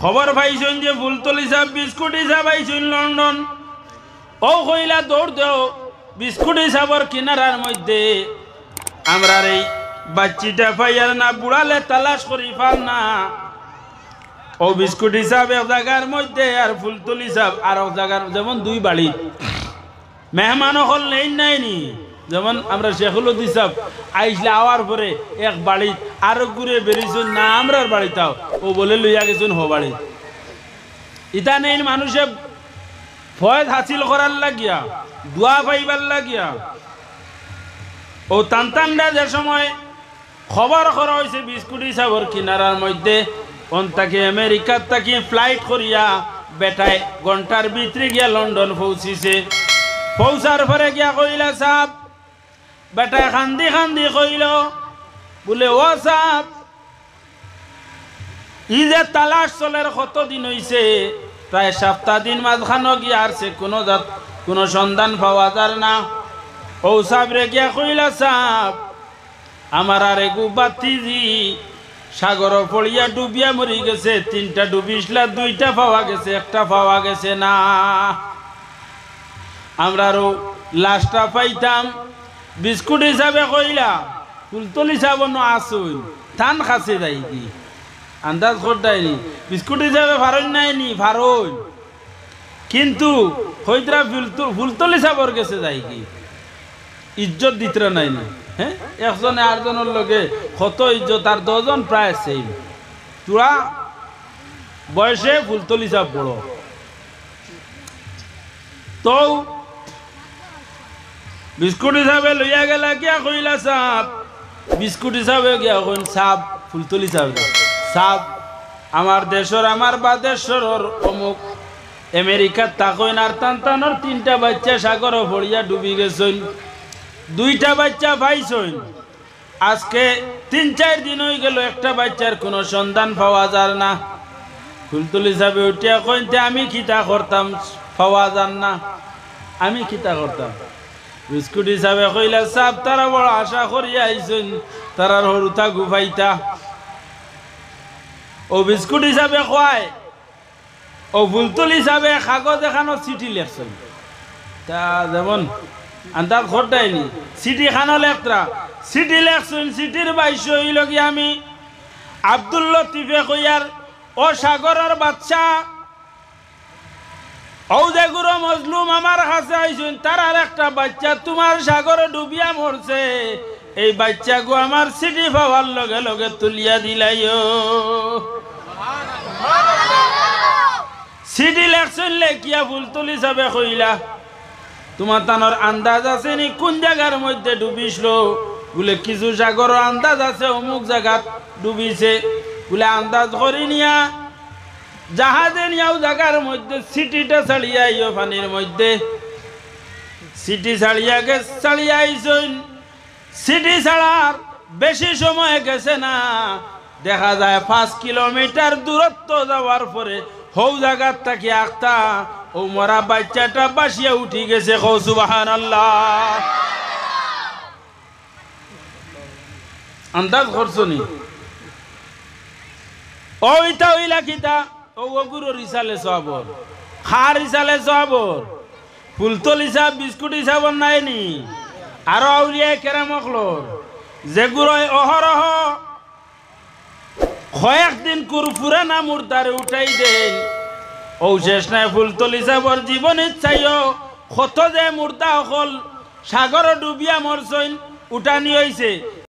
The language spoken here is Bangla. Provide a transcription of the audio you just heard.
খবর পাইছেন যে ফুলতলি সাহেব বিস্কুট হিসাব আইছেন লন্ডন। ও কইলা দৌড় দেও বিস্কুট হিসাবর কিনারার মধ্যে আমরা এই বাচ্চিটা পাইয়ার না বুড়ালে তালাশ করি পার না। ও বিস্কুট হিসাব এক জায়গার মধ্যে আর ফুলতলি সাহেব আর এক জায়গার, যেমন দুই বাড়ি মেহমান হল নেই নাইনি, যেমন আমরা শেখুল সাহেব আইসলে আওয়ার পরে এক বাড়ি আরো ঘুরে বেরিয়েছেন না আমরার বাড়িটাও, ও বলে লইয়া গেছেন হো বাড়ি। ইতা নেই মানুষে ফয়েজ হাসিল করার লাগিয়া দোয়া পাইবার লাগিয়া ও তান্তানরা যে সময় খবর করা হয়েছে বিস্কুট হিসাবর কিনারার মধ্যে তাকে আমেরিকার তাকে ফ্লাইট করিয়া বেটায় ঘন্টার ভিতরে গিয়া লন্ডন পৌঁছিছে। পৌঁছার পরে গিয়া কইলা সাপ বেটায় খান্দি খান্দি কইল বলে ও সাপ ই যে তালাশ চলের কতদিন হইছে, প্রায় সপ্তাহ দিন মাঝখানো গিয়া আসছে, কোনো সন্ধান পাওয়া যায় না। ও সাপ রে গিয়া কইলা সাপ আমার আর এগু বাতিজি সাগর পড়িয়া ডুবিয়া মরি গেছে, 3টা ডুবিসলা 2টা পাওয়া গেছে, 1টা পাওয়া গেছে না। আমরা আরো লাশটা পাইতাম। বিস্কুট হিসাবে কইলা ফুলতল হিসাবে ন আসুন থান খাসে যাই কি আন্দাজ করতাইনি, বিস্কুট হিসাবে ফারণ নাইনি ফারণ, কিন্তু হইতরা ফুলতল হিসাবর গেছে যাই কি ইজ্জত দিতরা নাইনি। হ্যাঁ, একজনে আটজনের লগে কত ইজ্জত, আর 10 জন প্রায় সেম চূড়া বয়সে ফুলতল হিসাব বড়। তো বিস্কুট হিসাবে লইয়া গেলা কিয়া কইলা সাপ, বিস্কুট হিসাবে গিয়া কইন সাপ ফুলতল হিসাবে সাপ আমার দেশের আমার বাদেশ্বর অমুক আমেরিকার তাকইন আর তান্তানোর 3টা বাচ্চা সাগর ভরিয়া ডুবি গেছেন, 2টা বাচ্চা পাইছেন। আজকে 3-4 দিন হয়ে গেল, একটা বাচ্চার কোনো সন্ধান পাওয়া যায় না। ফুলতল হিসাবে উঠিয়া কইতে আমি খিতা করতাম, পাওয়া যান না, আমি খিতা করতাম। বিস্কুট হিসাবে কইলা সাপ তারা বড় আশা করিয়া আইছেন, তারার হরুতা গুফাইতা। ও বিস্কুট হিসাবে কয় ও ফুলতল হিসাবে কাগজ এখানো চিঠি লেখছেন, তা যেমন আন্দাজ ঘটায়নি চিঠি খানো লেখরা চিঠি লেখছেন। চিঠির 22 হইল কি আমি আব্দুল লতিফে কইয়ার ও সাগরের বাচ্চা ও যে গুরু মজলুম আমার কাছে আইসুন, তার আর একটা বাচ্চা তোমার সাগরে ডুবিয়া মরছে, এই বাচ্চা গো আমার চিঠি পাওয়ার লগে লগে তুলিয়া দিলাইও। চিঠি লেখছেন লেখিয়া ফুলতল হিসাবে কইলা তোমার তানোর আন্দাজ আছে নি কোন জায়গার মধ্যে ডুবিছিল? বলে কিছু সাগর আন্দাজ আছে অমুক জায়গা ডুবিছে, বলে আন্দাজ করি নিয়া জাহাজে নিয়াও জায়গার মধ্যে সিটিটা ছাড়িয়া আইও পানির মধ্যে। সিটি ছাড়িয়া ছাড়িয়া আইসন, সিটি ছাড়ার বেশি সময় গেছে না, দেখা যায় 5 কিলোমিটার দূরত্ব যাওয়ার পরে হৌ জায়গার তাকে আখতা ও মরা বাচ্চাটা বাসিয়া উঠি গেছে। কও সুবহানাল্লাহ। আন্দাজ করছনি ওইটা ওইলা কিতা ও গুরু রিসালে সবর খার রিসালে সবর ফুলতল হিসাব বিস্কুট হিসাব নাইনি। আরো আউলিয়া কেরামকলর যেগুলো অহরহ কয়েকদিন কুরফুরা না মুর্দারে উঠাই দেন, ও শেষ নাই ফুলতল হিসাবর জীবন ইচ্ছাইও কত যে মুর্দা অকল সাগর ডুবিয়া মরছইন উঠানি হয়েছে,